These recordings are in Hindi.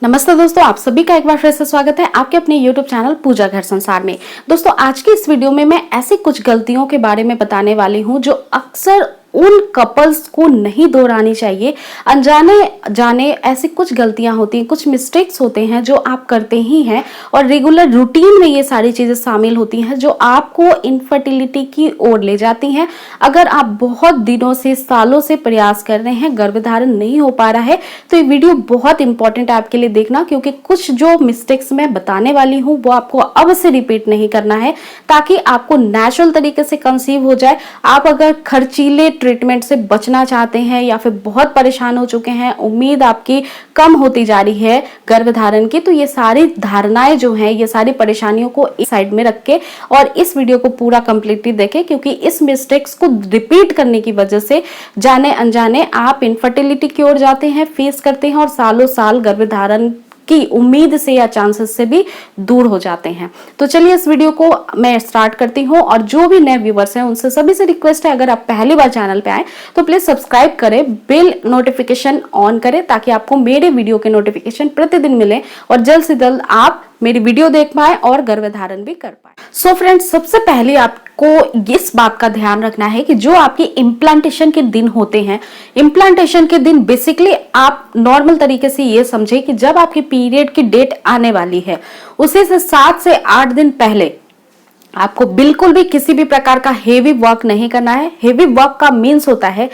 नमस्ते दोस्तों, आप सभी का एक बार फिर से स्वागत है आपके अपने YouTube चैनल पूजा घर संसार में। दोस्तों, आज की इस वीडियो में मैं ऐसी कुछ गलतियों के बारे में बताने वाली हूं जो अक्सर उन कपल्स को नहीं दोहरानी चाहिए। अनजाने जाने ऐसी कुछ गलतियां होती हैं, कुछ मिस्टेक्स होते हैं जो आप करते ही हैं और रेगुलर रूटीन में ये सारी चीजें शामिल होती हैं जो आपको इनफर्टिलिटी की ओर ले जाती हैं। अगर आप बहुत दिनों से, सालों से प्रयास कर रहे हैं, गर्भधारण नहीं हो पा रहा है, तो ये वीडियो बहुत इंपॉर्टेंट है आपके लिए देखना, क्योंकि कुछ जो मिस्टेक्स मैं बताने वाली हूँ वो आपको अब से रिपीट नहीं करना है ताकि आपको नेचुरल तरीके से कंसीव हो जाए। आप अगर खर्चीले ट्रीटमेंट से बचना चाहते हैं या फिर बहुत परेशान हो चुके हैं, उम्मीद आपकी कम होती जा रही है गर्भधारण की, तो ये सारी धारणाएं जो हैं, ये सारी परेशानियों को इस साइड में रख के और इस वीडियो को पूरा कंप्लीटली देखें, क्योंकि इस मिस्टेक्स को रिपीट करने की वजह से जाने अनजाने आप इनफर्टिलिटी की ओर जाते हैं, फेस करते हैं और सालों साल गर्भधारण की उम्मीद से या चांसेस से भी दूर हो जाते हैं। तो चलिए इस वीडियो को मैं स्टार्ट करती हूं और जो भी नए व्यूवर्स हैं उनसे सभी से रिक्वेस्ट है, अगर आप पहली बार चैनल पे आए तो प्लीज सब्सक्राइब करें, बेल नोटिफिकेशन ऑन करें ताकि आपको मेरे वीडियो के नोटिफिकेशन प्रतिदिन मिले और जल्द से जल्द आप मेरी वीडियो देख पाए और गर्भधारण भी कर पाए। सो फ्रेंड्स, सबसे पहले आपको इस बात का ध्यान रखना है कि जो आपके इम्प्लांटेशन के दिन होते हैं, इम्प्लांटेशन के दिन बेसिकली आप नॉर्मल तरीके से ये समझे कि जब आपकी पीरियड की डेट आने वाली है उसे से 7 से 8 दिन पहले आपको बिल्कुल भी किसी भी प्रकार का हेवी वर्क नहीं करना है। हेवी वर्क का मीन्स होता है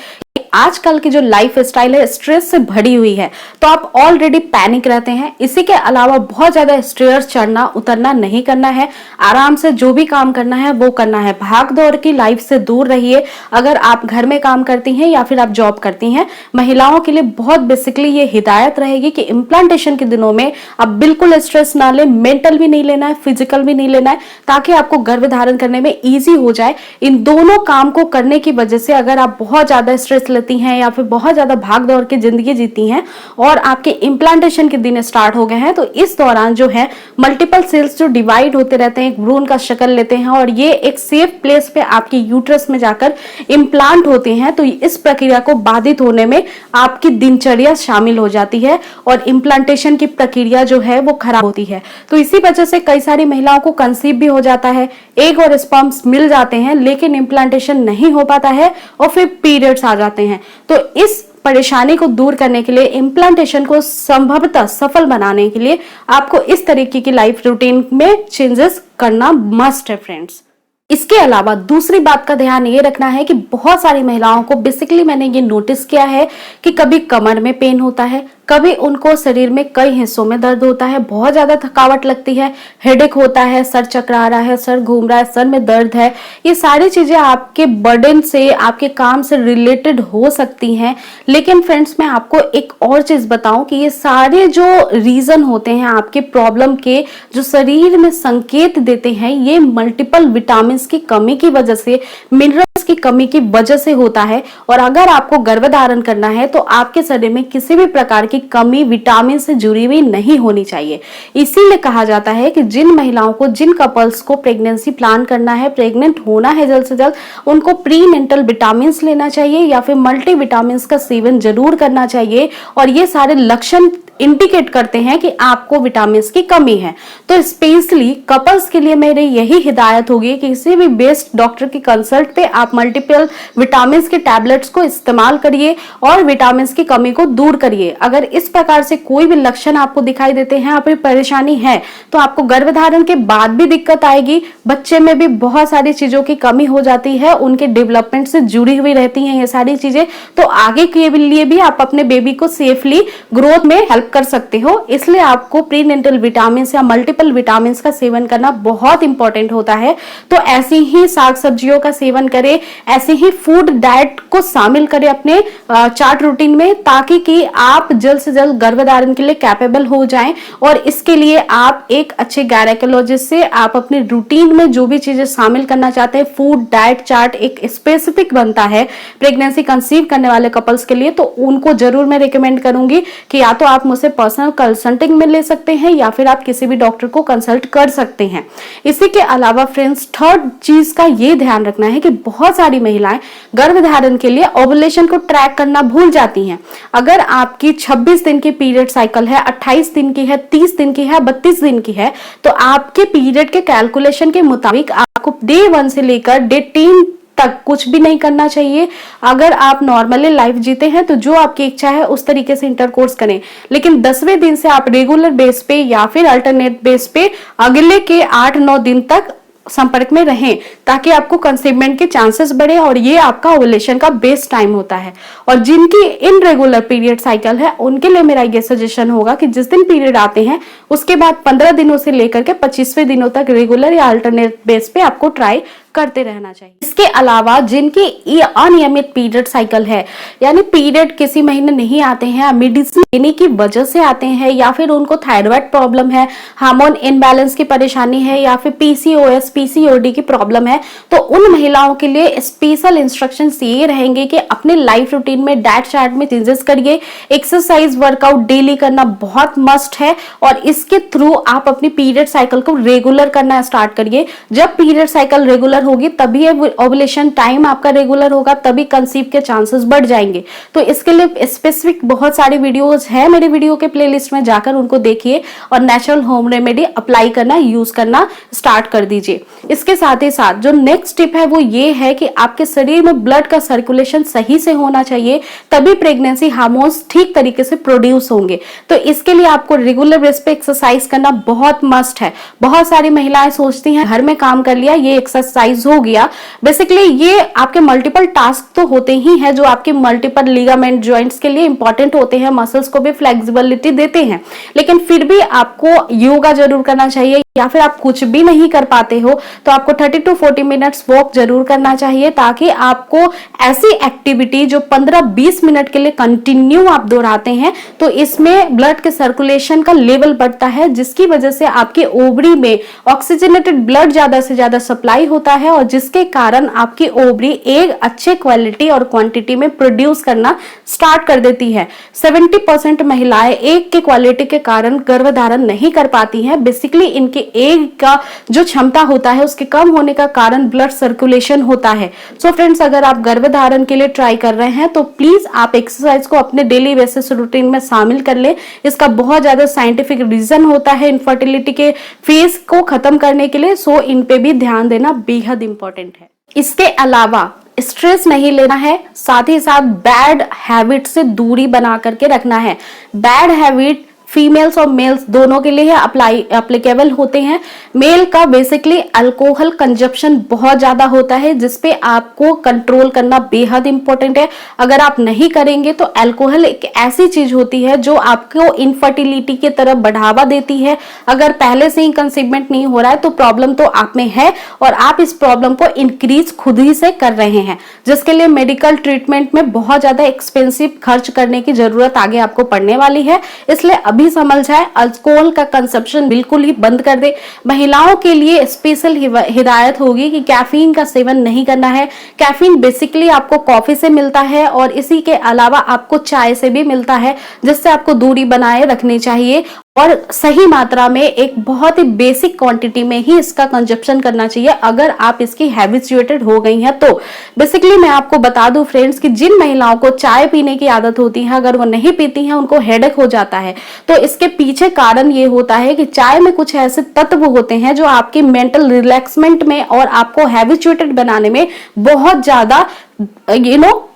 आजकल की जो लाइफ स्टाइल है स्ट्रेस से भरी हुई है, तो आप ऑलरेडी पैनिक रहते हैं। इसी के अलावा बहुत ज्यादा स्टेयर्स चढ़ना उतरना नहीं करना है। आराम से जो भी काम करना है वो करना है। भाग दौड़ की लाइफ से दूर रहिए। अगर आप घर में काम करती हैं या फिर आप जॉब करती हैं, महिलाओं के लिए बहुत बेसिकली ये हिदायत रहेगी कि इम्प्लांटेशन के दिनों में आप बिल्कुल स्ट्रेस ना लें। मेंटल भी नहीं लेना है, फिजिकल भी नहीं लेना है, ताकि आपको गर्भधारण करने में ईजी हो जाए। इन दोनों काम को करने की वजह से अगर आप बहुत ज्यादा स्ट्रेस लेती हैं या फिर बहुत ज्यादा भाग दौड़ की जिंदगी जीती हैं और आपके इम्प्लांटेशन के दिन स्टार्ट हो गए हैं, तो इस दौरान जो है मल्टीपल सेल्स जो डिवाइड होते रहते हैं, एक भ्रूण का शक्ल लेते हैं और ये एक सेफ प्लेस पे आपके यूट्रस में जाकर इम्प्लांट होते हैं। तो इस प्रक्रिया को बाधित होने में आपकी दिनचर्या शामिल हो जाती है और इम्प्लांटेशन की प्रक्रिया जो है वो खराब होती है। तो इसी वजह से कई सारी महिलाओं को कंसीव भी हो जाता है, एग और स्पर्म्स मिल जाते हैं, लेकिन इम्प्लांटेशन नहीं हो पाता है और फिर पीरियड्स आ जाते हैं। तो इस परेशानी को दूर करने के लिए, इम्प्लांटेशन को संभवतः सफल बनाने के लिए आपको इस तरीके की लाइफ रूटीन में चेंजेस करना मस्ट है फ्रेंड्स। इसके अलावा दूसरी बात का ध्यान ये रखना है कि बहुत सारी महिलाओं को बेसिकली मैंने ये नोटिस किया है कि कभी कमर में पेन होता है, कभी उनको शरीर में कई हिस्सों में दर्द होता है, बहुत ज्यादा थकावट लगती है, हेडेक होता है, सर चकरा रहा है, सर घूम रहा है, सर में दर्द है। ये सारी चीजें आपके बर्डन से, आपके काम से रिलेटेड हो सकती हैं। लेकिन फ्रेंड्स, मैं आपको एक और चीज बताऊं कि ये सारे जो रीजन होते हैं आपके प्रॉब्लम के, जो शरीर में संकेत देते हैं, ये मल्टीपल विटामिन की कमी की वजह से, मिनरल्स की कमी की वजह से होता है। और अगर आपको गर्भधारण करना है तो आपके शरीर में किसी भी प्रकार की कमी विटामिन से जुड़ी हुई नहीं होनी चाहिए। इसीलिए कहा जाता है कि जिन महिलाओं को, जिन कपल्स को प्रेगनेंसी प्लान करना है, प्रेग्नेंट होना है जल्द से जल्द, उनको प्रीनेंटल विटामिन लेना चाहिए या फिर मल्टी विटामिन का सेवन जरूर करना चाहिए। और ये सारे लक्षण इंडिकेट करते हैं कि आपको विटामिन की कमी है। तो स्पेशली कपल्स के लिए मेरी यही हिदायत होगी कि किसी भी बेस्ट डॉक्टर की कंसल्ट पे आप मल्टीपल विटामिन के टैबलेट्स को इस्तेमाल करिए और विटामिन की कमी को दूर करिए। अगर इस प्रकार से कोई भी लक्षण आपको दिखाई देते हैं, आपकी परेशानी है, तो आपको गर्भधारण के बाद भी दिक्कत आएगी। बच्चे में भी बहुत सारी चीजों की कमी हो जाती है, उनके डेवलपमेंट से जुड़ी हुई रहती हैं ये सारी चीजें। तो आगे के लिए भी आप अपने बेबी को सेफली ग्रोथ में हेल्प कर सकते हो। इसलिए आपको प्रीनेंटल विटामिन या मल्टीपल विटामिन का सेवन करना बहुत इंपॉर्टेंट होता है। तो ऐसी ही साग सब्जियों का सेवन करें, ऐसे ही फूड डाइट को शामिल करें अपने चार्ट रूटीन में, ताकि कि आप जल्द से जल्द गर्भधारण के लिए कैपेबल हो जाएं। और इसके लिए आप एक अच्छे गायनेकोलॉजिस्ट से आप अपने रूटीन में जो भी चीजें शामिल करना चाहते हैं, फूड डाइट चार्ट एक स्पेसिफिक बनता है प्रेगनेंसी कंसीव करने वाले कपल्स के लिए, तो उनको जरूर मैं रिकमेंड करूंगी कि या तो आप मुझसे पर्सनल कंसल्टिंग में ले सकते हैं या फिर आप किसी भी डॉक्टर को कंसल्ट कर सकते हैं। इसी के अलावा फ्रेंड्स, थर्ड चीज का ये ध्यान रखना है कि बहुत सारी महिलाएं गर्भधारण के लिए ओवुलेशन को ट्रैक करना भूल जाती हैं। अगर आपकी 26 दिन की पीरियड साइकिल है, 28 दिन की है, 30 दिन की है, 32 दिन की है, तो आपके पीरियड के कैलकुलेशन के मुताबिक आपको डे 1 से लेकर डे 10 तक कुछ भी नहीं करना चाहिए। अगर आप नॉर्मली लाइफ जीते हैं तो जो आपकी इच्छा है उस तरीके से इंटरकोर्स करें, लेकिन 10वें दिन से आप रेगुलर बेस पे या फिर अल्टरनेट बेस पे अगले के 8-9 दिन तक संपर्क में रहें, ताकि आपको कंसीवमेंट के चांसेस बढ़े और ये आपका ओवुलेशन का बेस्ट टाइम होता है। और जिनकी इनरेगुलर पीरियड साइकिल है उनके लिए मेरा ये सजेशन होगा कि जिस दिन पीरियड आते हैं उसके बाद 15 दिनों से लेकर के 25वें दिनों तक रेगुलर या अल्टरनेट बेस पे आपको ट्राई करते रहना चाहिए। इसके अलावा जिनकी अनियमित पीरियड साइकिल है, यानी पीरियड किसी महीने नहीं आते हैं, मेडिसिन लेने की वजह से आते हैं, या फिर उनको थायराइड प्रॉब्लम है, हार्मोन इनबैलेंस की परेशानी है, या फिर पीसीओएस पीसीओडी की प्रॉब्लम है, तो उन महिलाओं के लिए स्पेशल इंस्ट्रक्शंस ये रहेंगे कि अपने लाइफ रूटीन में डाइट चार्ट में चेंजेस करिए। एक्सरसाइज वर्कआउट डेली करना बहुत मस्ट है और इसके थ्रू आप अपनी पीरियड साइकिल को रेगुलर करना स्टार्ट करिए। जब पीरियड साइकिल रेगुलर होगी तभी ओवुलेशन टाइम आपका रेगुलर होगा, तभी कंसीव के चांसेस बढ़ जाएंगे। तो इसके लिए स्पेसिफिक बहुत सारे वीडियोस हैं मेरे वीडियो के प्लेलिस्ट में, जाकर उनको देखिए और नेचुरल होम रेमेडी अप्लाई करना, यूज करना स्टार्ट कर दीजिए। इसके साथ ही साथ जो नेक्स्ट टिप है वो ये है कि आपके शरीर में ब्लड का सर्कुलेशन सही से होना चाहिए, तभी प्रेगनेंसी हार्मोन्स ठीक तरीके से प्रोड्यूस होंगे। तो इसके लिए आपको रेगुलर बेस पे एक्सरसाइज करना बहुत मस्ट है। बहुत सारी महिलाएं सोचती हैं घर में काम कर लिया, ये एक्सरसाइज हो गया। बेसिकली ये आपके मल्टीपल टास्क तो होते ही हैं जो आपके मल्टीपल लिगामेंट जॉइंट्स के लिए इंपॉर्टेंट होते हैं, मसल्स को भी फ्लेक्सिबिलिटी देते हैं, लेकिन फिर भी आपको योगा जरूर करना चाहिए, या फिर आप कुछ भी नहीं कर पाते हो तो आपको 30 to 40 मिनट्स वॉक जरूर करना चाहिए, ताकि आपको ऐसी एक्टिविटी जो 15-20 मिनट के लिए कंटिन्यू आप दोहराते हैं तो इसमें ब्लड के सर्कुलेशन का लेवल बढ़ता है, जिसकी वजह से आपके ओवरी में ऑक्सीजनेटेड ब्लड ज्यादा से ज्यादा सप्लाई होता है और जिसके कारण आपकी ओवरी एक अच्छे क्वालिटी और क्वांटिटी में प्रोड्यूस करना स्टार्ट कर देती है। 70% महिलाएं एग के क्वालिटी के कारण गर्भधारण नहीं कर पाती हैं। बेसिकली इनके एग का जो क्षमता होता है उसके कम होने का कारण ब्लड सर्कुलेशन होता है। सो फ्रेंड्स, अगर आप गर्भधारण के लिए ट्राई कर रहे हैं तो प्लीज आप एक्सरसाइज को अपने डेली बेसिस रूटीन में शामिल कर ले। इसका बहुत ज्यादा साइंटिफिक रीजन होता है इनफर्टिलिटी के फेज को खत्म करने के लिए। सो इन पे भी ध्यान देना बेहद इंपॉर्टेंट है। इसके अलावा स्ट्रेस नहीं लेना है, साथ ही साथ बैड हैबिट से दूरी बना करके रखना है। बैड हैबिट फीमेल्स और मेल्स दोनों के लिए अप्लीकेबल होते हैं। मेल का बेसिकली अल्कोहल कंजप्शन बहुत ज्यादा होता है, जिसपे आपको कंट्रोल करना बेहद इंपॉर्टेंट है। अगर आप नहीं करेंगे तो अल्कोहल एक ऐसी चीज होती है जो आपको इनफर्टिलिटी की तरफ बढ़ावा देती है। अगर पहले से ही कंसीवमेंट नहीं हो रहा है तो प्रॉब्लम तो आप में है और आप इस प्रॉब्लम को इंक्रीज खुद ही से कर रहे हैं, जिसके लिए मेडिकल ट्रीटमेंट में बहुत ज्यादा एक्सपेंसिव खर्च करने की जरूरत आगे आपको पड़ने वाली है। इसलिए अभी समझ जाए, अल्कोहल का कंजप्शन बिल्कुल ही बंद कर दे। महिलाओं के लिए स्पेशल हिदायत होगी कि कैफीन का सेवन नहीं करना है। कैफीन बेसिकली आपको कॉफी से मिलता है और इसी के अलावा आपको चाय से भी मिलता है, जिससे आपको दूरी बनाए रखनी चाहिए और सही मात्रा में एक बहुत ही बेसिक क्वांटिटी में ही इसका कंजप्शन करना चाहिए अगर आप इसकी हैबिचुएटेड हो गई हैं तो। बेसिकली मैं आपको बता दूं फ्रेंड्स कि जिन महिलाओं को चाय पीने की आदत होती है, अगर वो नहीं पीती हैं उनको हेडेक हो जाता है, तो इसके पीछे कारण ये होता है कि चाय में कुछ ऐसे तत्व होते हैं जो आपकी मेंटल रिलैक्समेंट में और आपको हैबिचुएटेड बनाने में बहुत ज्यादा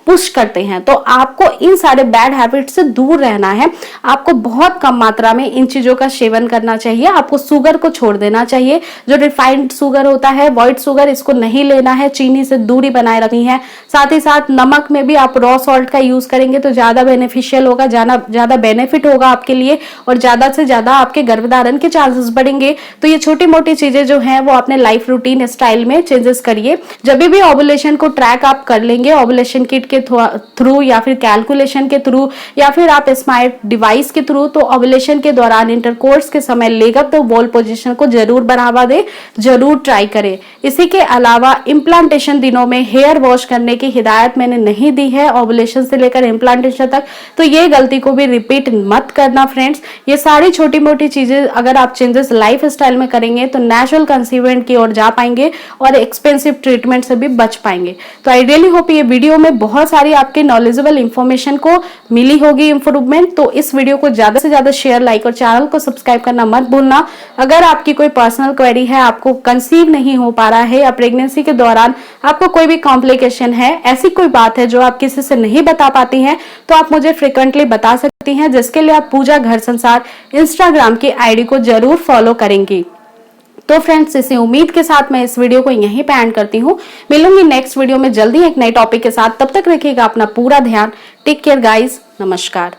पुश करते हैं। तो आपको इन सारे बैड हैबिट से दूर रहना है। आपको बहुत कम मात्रा में इन चीजों का सेवन करना चाहिए। आपको शुगर को छोड़ देना चाहिए। जो रिफाइंड शुगर होता है, व्हाइट शुगर, इसको नहीं लेना है। चीनी से दूरी बनाए रखनी है। साथ ही साथ नमक में भी आप रॉ सॉल्ट का यूज करेंगे तो ज्यादा बेनिफिशियल होगा, ज्यादा बेनिफिट होगा आपके लिए और ज्यादा से ज्यादा आपके गर्भधारण के चांसेस बढ़ेंगे। तो ये छोटी मोटी चीजें जो हैं वो अपने लाइफ रूटीन स्टाइल में चेंजेस करिए। जब भी ओवुलेशन को ट्रैक आप कर लेंगे, ओवुलेशन किट के थ्रू या फिर कैलकुलेशन के थ्रू या फिर आप स्मार्ट डिवाइस के थ्रू, तो ओवुलेशन के दौरान इंटरकोर्स के समय leg up the wall position को जरूर बढ़ावा दे, जरूर ट्राई करें। इसी के अलावा इम्प्लांटेशन दिनों में हेयर वॉश करने की हिदायत मैंने नहीं दी है ओवुलेशन से लेकर इम्प्लांटेशन तक, तो ये गलती को भी रिपीट मत करना फ्रेंड्स। ये सारी छोटी मोटी चीजें अगर आप चेंजेस लाइफ स्टाइल में करेंगे तो नेचुरल कंसीवमेंट की ओर जा पाएंगे और एक्सपेंसिव ट्रीटमेंट से भी बच पाएंगे। तो आई रियली होप ये वीडियो में बहुत सारी आपके नॉलेजेबल इंफॉर्मेशन को मिली होगी इंप्रूवमेंट। तो इस वीडियो को ज्यादा से ज्यादा शेयर, लाइक और चैनल को सब्सक्राइब करना मत भूलना। अगर आपकी कोई पर्सनल क्वेरी है, आपको कंसीव नहीं हो पा रहा है या प्रेगनेंसी के दौरान आपको कोई भी कॉम्प्लिकेशन है, ऐसी कोई बात है जो आप किसी से नहीं बता पाती हैं, तो आप मुझे फ्रिक्वेंटली बता सकती हैं, जिसके लिए आप पूजा घर संसार इंस्टाग्राम की आईडी को जरूर फॉलो करेंगी। तो फ्रेंड्स, इसी उम्मीद के साथ मैं इस वीडियो को यहीं पे एंड करती हूँ। मिलूंगी नेक्स्ट वीडियो में जल्दी एक नए टॉपिक के साथ। तब तक रखिएगा अपना पूरा ध्यान। टेक केयर गाइस, नमस्कार।